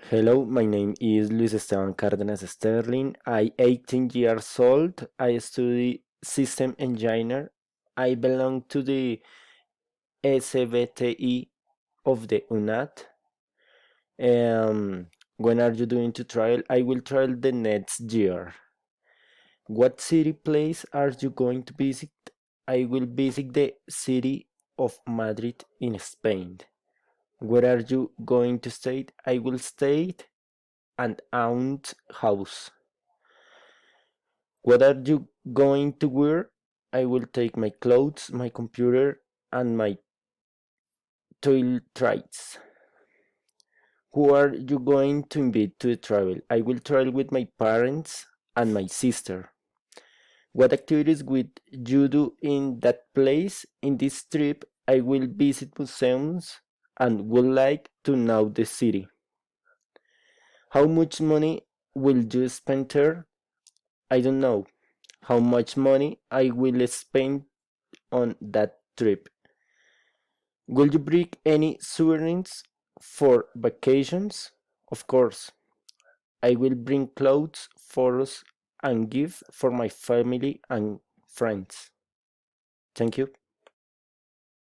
Hello, my name is Luis Esteban Cárdenas Sterling. I 18 years old. I study system engineer. I belong to the SBTI of the UNAT. When are you doing to trial? I will trial the next year. What city place are you going to visit? I will visit the city of Madrid in Spain. Where are you going to stay? I will stay an aunt house. What are you going to wear? I will take my clothes, my computer, and my toiletries. Who are you going to invite to travel? I will travel with my parents and my sister. What activities would you do in that place? In this trip, I will visit museums and would like to know the city. How much money will you spend there? I don't know how much money I will spend on that trip. Will you bring any souvenirs for vacations? Of course, I will bring clothes, photos, and gifts for my family and friends. Thank you.